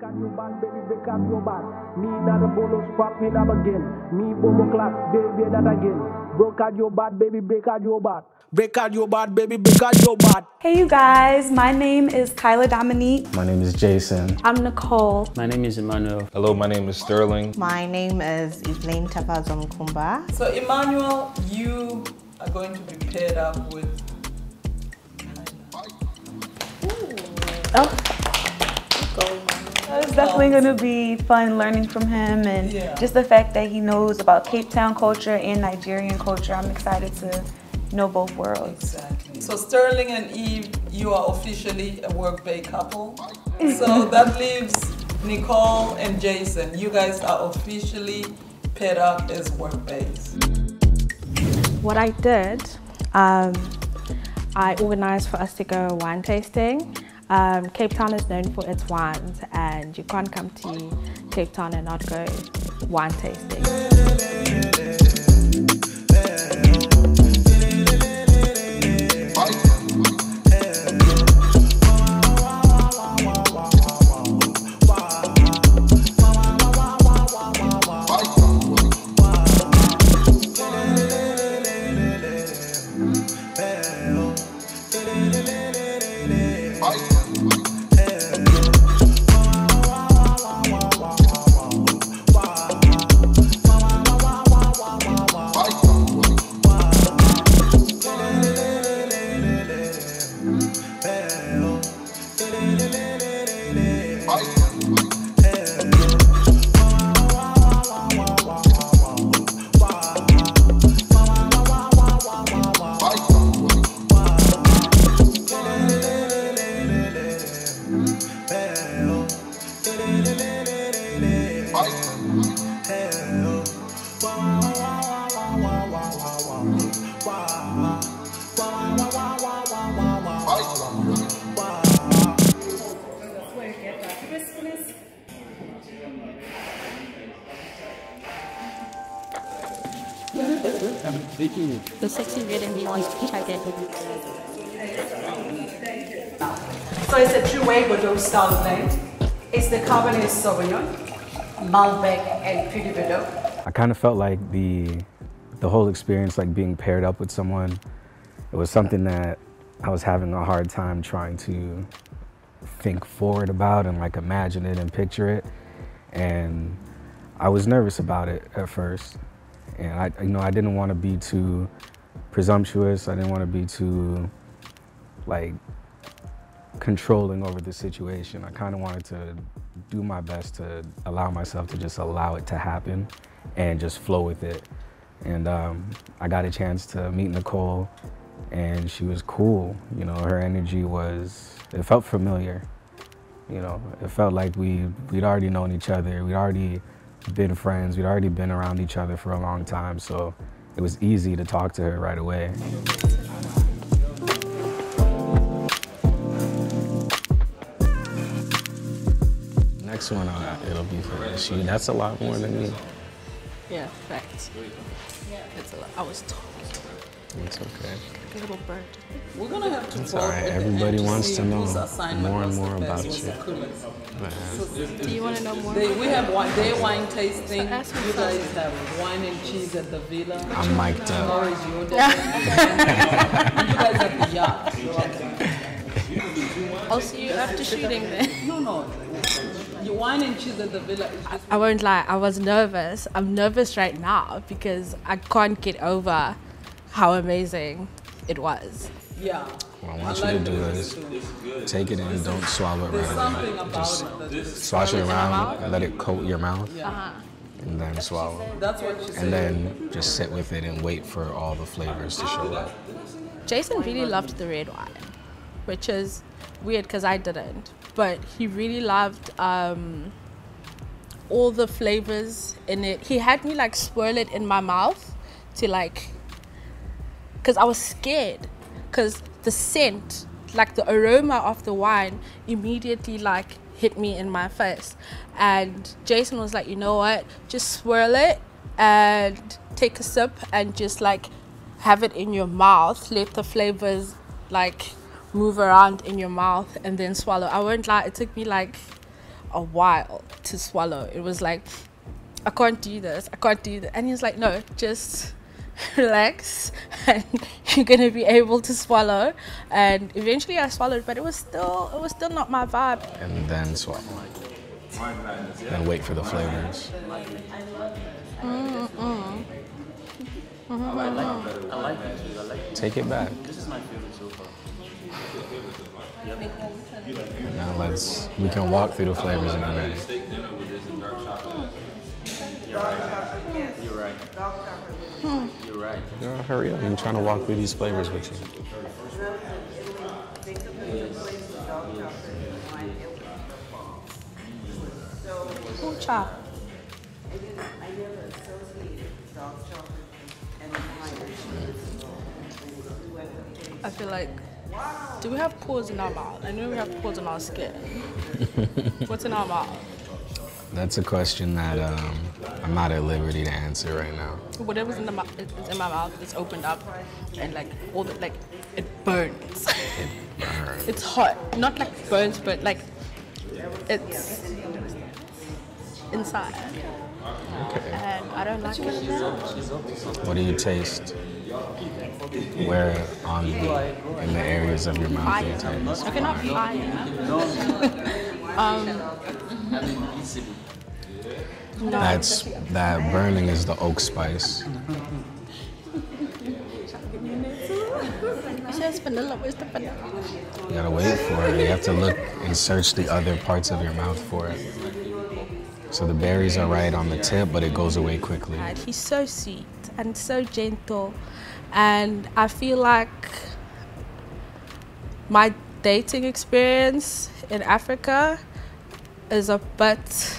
Break out your bad, baby, break out your bad. Me that a bolo spot, me that again. Me bomo class, baby, that again. Break out your bad, baby, break out your bad. Break out your bad, baby, break out your bad. Hey you guys, my name is Kyla Dominique. My name is Jason. I'm Nicole. My name is Emmanuel. Hello, my name is Sterling. My name is Evelyn Tapazom Kumba. So Emmanuel, you are going to be paired up with It's definitely going to be fun learning from him and just the fact that he knows about Cape Town culture and Nigerian culture. I'm excited to know both worlds. Exactly. So Sterling and Eve, you are officially a work bae couple. So that leaves Nicole and Jason. You guys are officially paired up as work baes. What I did, I organized for us to go wine tasting. Cape Town is known for its wines, and you can't come to Cape Town and not go wine tasting. The sexy red and blue hitchhiker. So it's a two-way Bordeaux style blend. It's the Cabernet Sauvignon, Malbec, and Puy de Bordeaux. I kind of felt like the whole experience, like being paired up with someone, it was something that I was having a hard time trying to think forward about and like imagine it and picture it. And I was nervous about it at first. And I didn't want to be too presumptuous. I didn't want to be too like controlling over the situation. I kind of wanted to do my best to allow myself to just allow it to happen and just flow with it. And I got a chance to meet Nicole, and she was cool. You know, her energy it felt familiar. You know, it felt like we'd already known each other. We'd already been friends. We'd already been around each other for a long time, so it was easy to talk to her right away. Next one, it'll be for she. That's a lot more than me. Yeah, facts. It's a lot. I was told. It's okay. Like a little bird. We're gonna have to It's all right. Everybody wants to know more and more about you. Do you want to know more? We have day wine tasting. So you guys have wine and cheese at the villa. I'm mic'd up. Tomorrow is your day. You guys have the yacht. I'll see you after shooting then. No. Your wine and cheese at the villa is just... I won't lie, I was nervous. I'm nervous right now because I can't get over how amazing it was. Yeah. What I want you to do is take it in, don't swallow it right away. Just swash it around, let it coat your mouth, and then swallow. That's what she said. And then just sit with it and wait for all the flavors to show up. Jason really loved the red wine, which is weird because I didn't. But he really loved all the flavors in it. He had me like swirl it in my mouth to like, because I was scared, because the scent, like the aroma of the wine immediately like hit me in my face. And Jason was like, you know what, just swirl it and take a sip and just like have it in your mouth, let the flavors like move around in your mouth and then swallow. I won't lie, it took me like a while to swallow. It was like, I can't do this, I can't do that. And he was like, no, just relax and you're gonna be able to swallow. And eventually I swallowed, but it was still not my vibe. And then swallow. And wait for the flavors. Take it back. This is my favorite so far. Now we can walk through the flavors in a minute. You're right. You're right. Girl, hurry up. I'm trying to walk through these flavors with you. Oh, chop. I feel like, do we have pores in our mouth? I know we have pores in our skin. What's in our mouth? That's a question that I'm not at liberty to answer right now. Whatever's in my mouth is opened up, and like all the it burns. It burns. It's hot, not like burns, but like it's inside. Okay. And I don't like it. What do you taste? Where in the areas of your mouth do you taste? Okay, not fire. That burning is the oak spice. It says vanilla. Where's the vanilla? You gotta wait for it. You have to look and search the other parts of your mouth for it. So the berries are right on the tip, but it goes away quickly. He's so sweet and so gentle, and I feel like my dating experience in Africa is a bit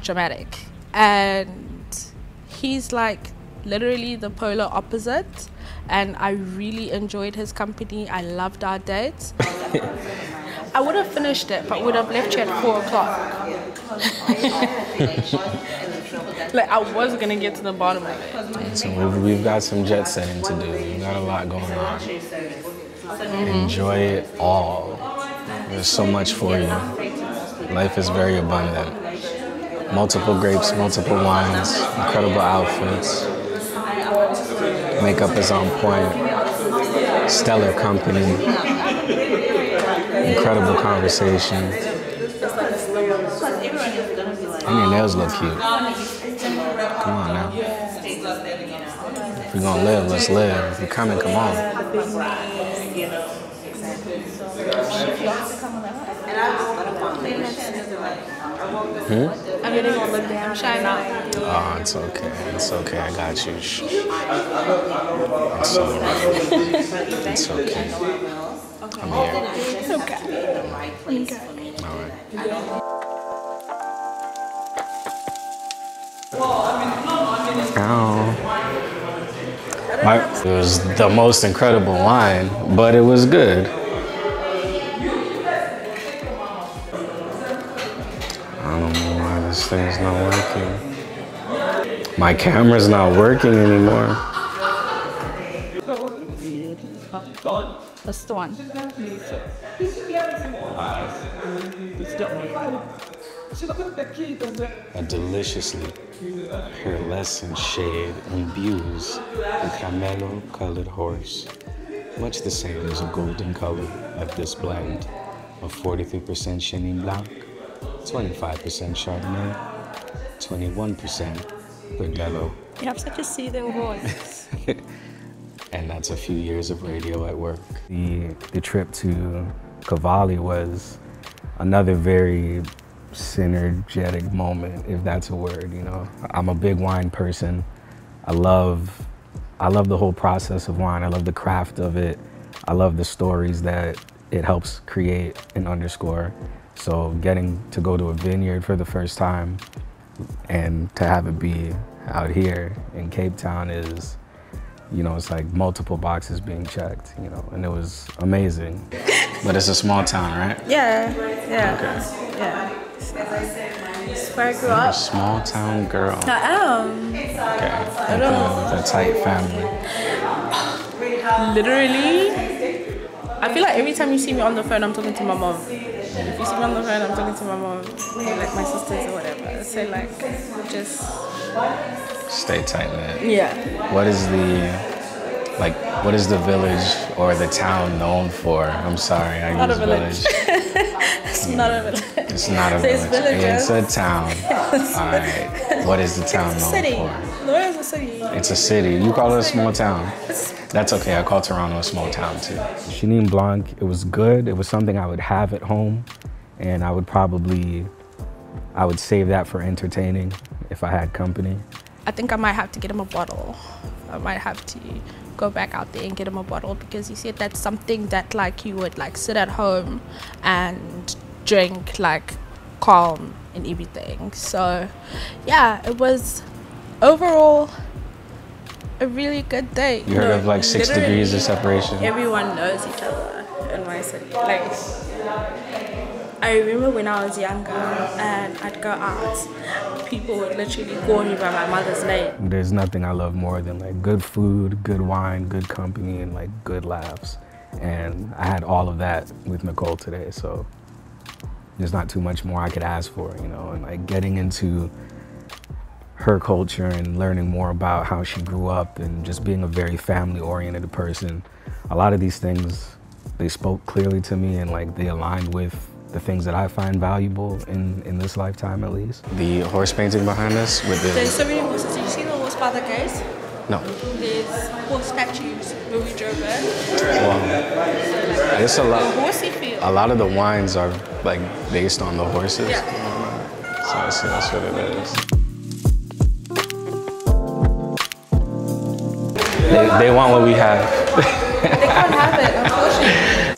dramatic, and he's like literally the polar opposite, and I really enjoyed his company. I loved our dates. I would have finished it, but would have left you at 4 o'clock. Like I was gonna get to the bottom of it. So we've got some jet setting to do. We've got a lot going on. Enjoy it all. There's so much for you. Life is very abundant. Multiple grapes, multiple wines, incredible outfits. Makeup is on point. Stellar company. Incredible conversation. And your nails look cute. Come on now. If we're gonna live, let's live. If you're coming, come on. I'm getting all the damn shine now. Oh, it's okay. It's okay. I got you. Shh. It's alright. It's okay. I'm here. Okay. All right. It was the most incredible wine, but it was good. I don't know why this thing's not working. My camera's not working anymore. That's the one. A deliciously pearlescent shade imbues the camello-colored horse, much the same as a golden color of this blend of 43% Chenin Blanc, 25% Chardonnay, 21% Verdelho. You have such a soothing voice. And that's a few years of radio at work. The trip to Cavalli was another very synergetic moment, if that's a word, you know. I'm a big wine person. I love the whole process of wine. I love the craft of it. I love the stories that it helps create and underscore. So getting to go to a vineyard for the first time and to have it be out here in Cape Town is, you know, it's like multiple boxes being checked, you know, and it was amazing. But it's a small town, right? Yeah. Okay. Yeah. It's where I grew You're a up. small town girl. I am. Okay. With a tight family. Literally, I feel like every time you see me on the phone, I'm talking to my mom. If you see me on the phone, I'm talking to my mom, or like my sisters or whatever. So like, just stay tight knit. Yeah. What is the village or the town known for? I'm sorry, I use village. It's not a village. It's not a village. It's a town. All right. What is the town known for? No, it's a city. It's a city. You call it a small town. That's okay. I call Toronto a small town too. Chenin Blanc, it was good. It was something I would have at home, and I would save that for entertaining if I had company. I think I might have to get him a bottle. I might have to go back out there and get him a bottle, because he said that's something that like he would like sit at home and drink like calm and everything. So yeah, it was overall a really good day. You heard of like 6 degrees of separation? Everyone knows each other in my city. Like, I remember when I was younger and I'd go out, people would literally call me by my mother's name. There's nothing I love more than like good food, good wine, good company, and like good laughs. And I had all of that with Nicole today, so there's not too much more I could ask for, you know, and like getting into her culture and learning more about how she grew up and just being a very family-oriented person. A lot of these things, they spoke clearly to me, and like they aligned with the things that I find valuable in this lifetime, at least. The horse painting behind us with the... There's so many horses. Did you see the horse by the gate? No. There's horse statues where we drove in. Wow. It's a lot. The horsey feel. A lot of the wines are like based on the horses. Yeah. So I see that's what it is. They want what we have. They can't have it, unfortunately.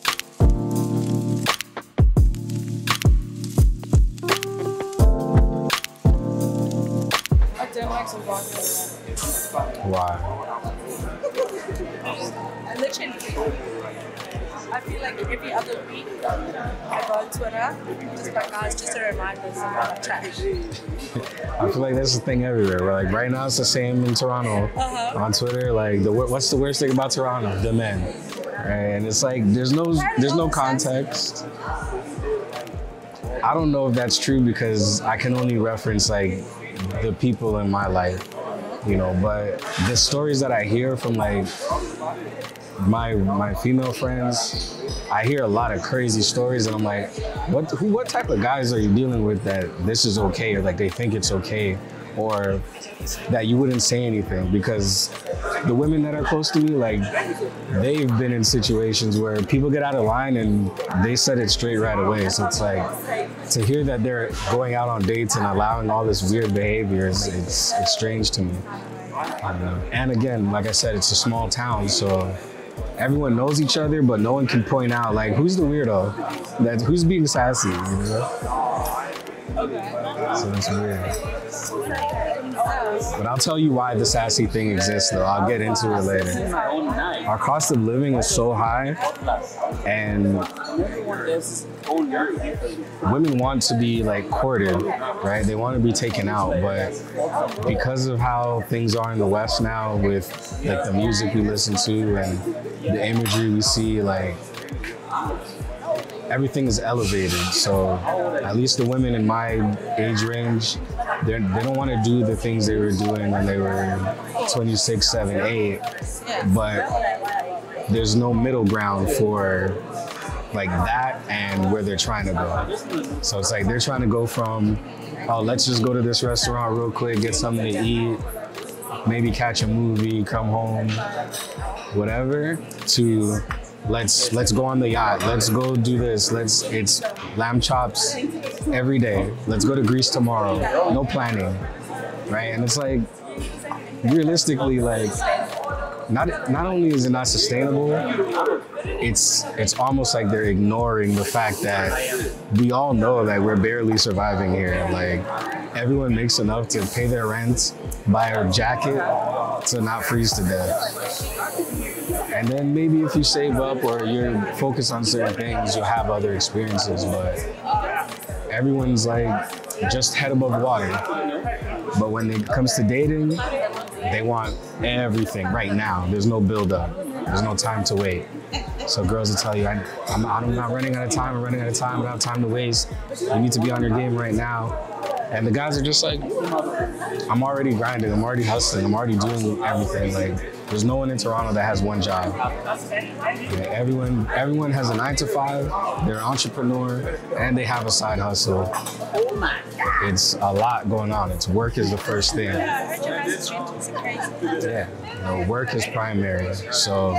Why? Literally, I feel like every other week I go on Twitter, just like guys, just to remind us about trash. I feel like that's the thing everywhere. Where like right now it's the same in Toronto. On Twitter, like what's the worst thing about Toronto? The men, right? And it's like there's no context. I don't know if that's true because I can only reference like the people in my life, you know, but the stories that I hear from like my female friends, I hear a lot of crazy stories, and I'm like, what type of guys are you dealing with that this is okay, or like they think it's okay, or that you wouldn't say anything? Because the women that are close to me, like they've been in situations where people get out of line and they said it straight right away. So it's like, to hear that they're going out on dates and allowing all this weird behavior, it's strange to me. And again, like I said, it's a small town, so everyone knows each other, but no one can point out like who's the weirdo, who's being sassy, you know? So that's weird. But I'll tell you why the sassy thing exists, though. I'll get into it later. Our cost of living is so high, and women want to be like courted, right? They want to be taken out, but because of how things are in the West now, with like the music we listen to and the imagery we see, like everything is elevated. So at least the women in my age range, they don't want to do the things they were doing when they were 26, 7, 8, but there's no middle ground for like that and where they're trying to go. So it's like they're trying to go from, oh, let's just go to this restaurant real quick, get something to eat, maybe catch a movie, come home, whatever, to let's go on the yacht, let's go do this, it's lamb chops every day, let's go to Greece tomorrow, no planning, right? And it's like, realistically, like, not only is it not sustainable, it's almost like they're ignoring the fact that we all know that we're barely surviving here. Like, everyone makes enough to pay their rent, buy a jacket to not freeze to death. And then maybe if you save up or you're focused on certain things, you'll have other experiences, but everyone's like just head above water. But when it comes to dating, they want everything right now. There's no build up. There's no time to wait. So girls will tell you, I'm not running out of time, I'm running out of time, I don't have time to waste. You need to be on your game right now. And the guys are just like, I'm already grinding, I'm already hustling, I'm already doing everything. Like, there's no one in Toronto that has one job. Yeah, everyone has a 9 to 5, they're an entrepreneur, and they have a side hustle. It's a lot going on. It's work is the first thing. Yeah, work is primary. So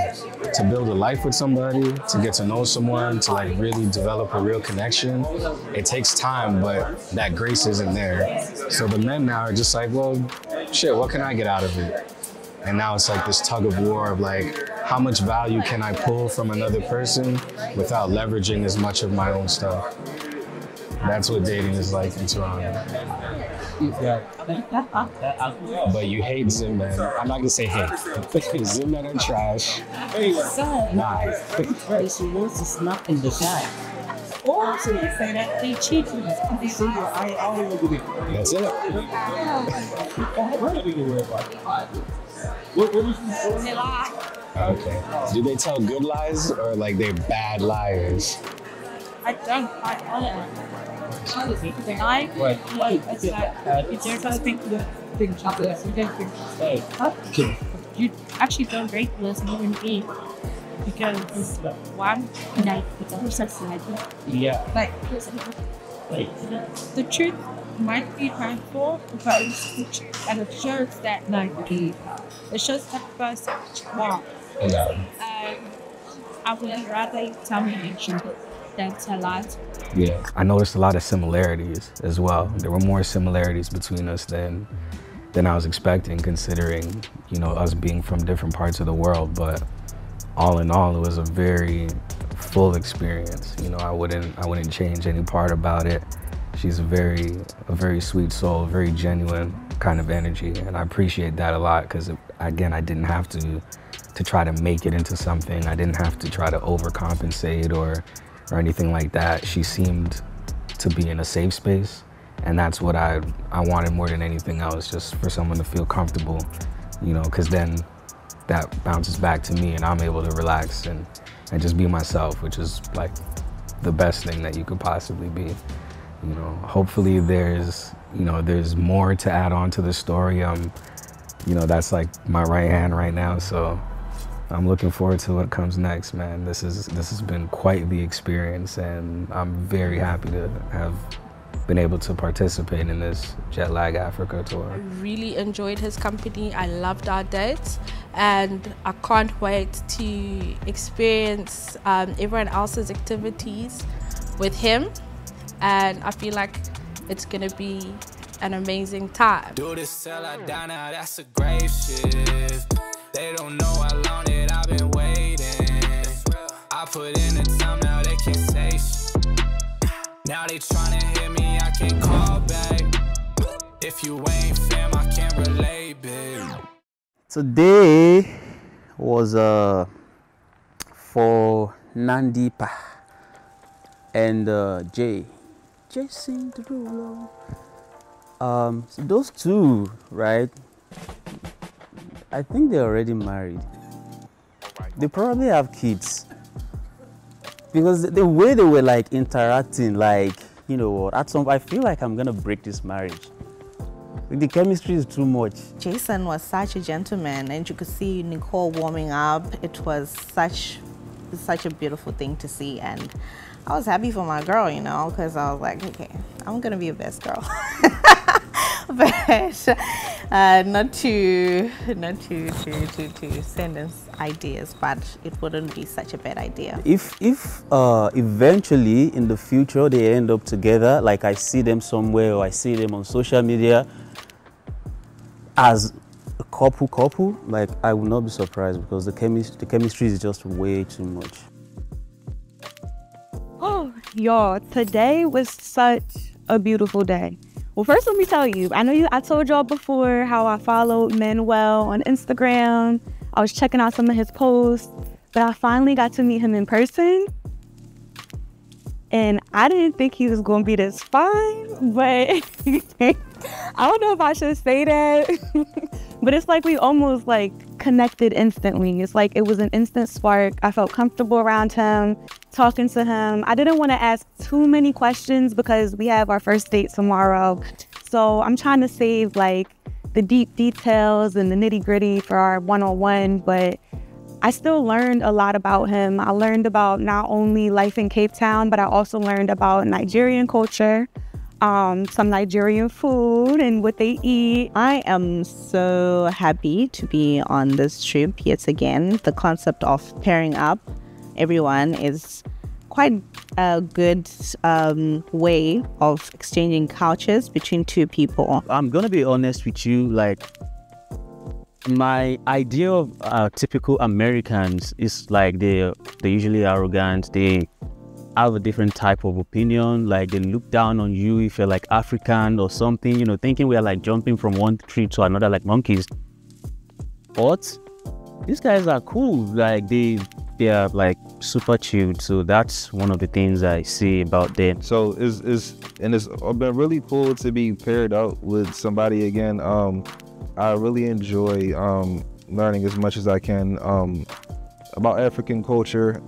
to build a life with somebody, to get to know someone, to like really develop a real connection, it takes time, but that grace isn't there. So the men now are just like, well, shit, what can I get out of it? And now it's like this tug of war of like, how much value can I pull from another person without leveraging as much of my own stuff? That's what dating is like in Toronto. But you hate Zim men. I'm not gonna say hate. Zim men are trash. So, Nah. she wants to snap in the guy. Or so they say that they cheat with us. That's it. Okay. Do they tell good lies or like they're bad liars? I don't quite know. You actually don't rate this human being because it's one night with a personality. Yeah. Like the truth might be painful, but and it shows that it shows that person wow. Yeah. I would rather you tell me the truth than tell lies. Yeah. I noticed a lot of similarities as well. There were more similarities between us than I was expecting, considering, you know, us being from different parts of the world. But all in all, it was a very full experience. You know, I wouldn't change any part about it. She's a very sweet soul, very genuine kind of energy, and I appreciate that a lot because, again, I didn't have to try to make it into something. I didn't have to try to overcompensate or anything like that. She seemed to be in a safe space, and that's what I wanted more than anything else, just for someone to feel comfortable, you know, because then that bounces back to me and I'm able to relax and just be myself, which is like the best thing that you could possibly be. You know, hopefully there's more to add on to the story. You know, that's like my right hand right now, so I'm looking forward to what comes next, man. This has been quite the experience, and I'm very happy to have been able to participate in this Jetlag Africa tour. I really enjoyed his company. I loved our dates, and I can't wait to experience everyone else's activities with him. And I feel like it's gonna be an amazing time. Do this till I die now, that's a grave shift. They don't know how long that I've been waiting. I put in the time, now they can't say shit. Now they tryna hit me, I can't call back. If you ain't fam, I can't relate, babe. Today was for Nandipa and Jason Derulo. So those two, right? I think they're already married. They probably have kids. Because the way they were like interacting, like, you know what, I feel like I'm gonna break this marriage. The chemistry is too much. Jason was such a gentleman, and you could see Nicole warming up. It was such a beautiful thing to see, and I was happy for my girl, you know, because I was like, okay, I'm gonna be a best girl. But not to send us ideas, but it wouldn't be such a bad idea. If eventually in the future they end up together, like I see them somewhere or I see them on social media as a couple, like I would not be surprised, because the chemistry is just way too much. Oh, y'all, today was such a beautiful day. Well, first let me tell you, I told y'all before how I followed Emmanuel on Instagram. I was checking out some of his posts, but I finally got to meet him in person. And I didn't think he was going to be this fine, but I don't know if I should say that. But it's like we almost like connected instantly. It's like it was an instant spark. I felt comfortable around him, talking to him. I didn't want to ask too many questions because we have our first date tomorrow. So I'm trying to save like the deep details and the nitty gritty for our one-on-one, but I still learned a lot about him. I learned about not only life in Cape Town, but I also learned about Nigerian culture, some Nigerian food and what they eat. I am so happy to be on this trip yet again. The concept of pairing up everyone is quite a good way of exchanging cultures between two people. I'm gonna be honest with you, like my idea of typical Americans is like they're usually arrogant. They have a different type of opinion, like they look down on you if you're like African or something, you know, thinking we're like jumping from one tree to another like monkeys. But these guys are cool, like they are like super chilled. So that's one of the things I see about them. So it's been really cool to be paired up with somebody again. I really enjoy learning as much as I can about African culture,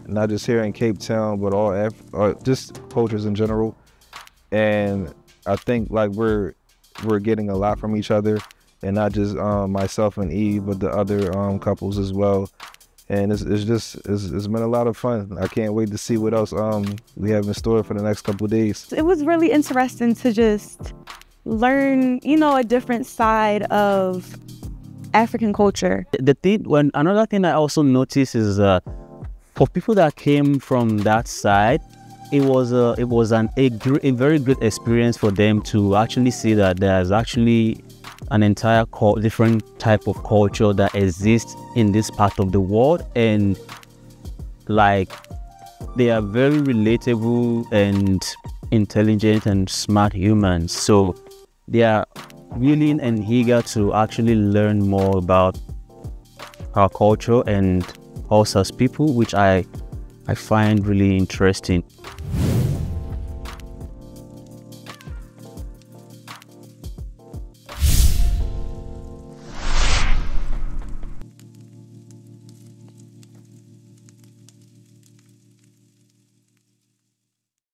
not just here in Cape Town, but all just cultures in general. And I think like we're getting a lot from each other, and not just myself and Eve, but the other couples as well. And it's been a lot of fun. I can't wait to see what else we have in store for the next couple of days. It was really interesting to just learn, you know, a different side of African culture. Another thing I also noticed is for people that came from that side, it was a very great experience for them to actually see that there's actually an entire different type of culture that exists in this part of the world, and like they are very relatable and intelligent and smart humans. So they are willing and eager to actually learn more about our culture and us as people, which I find really interesting.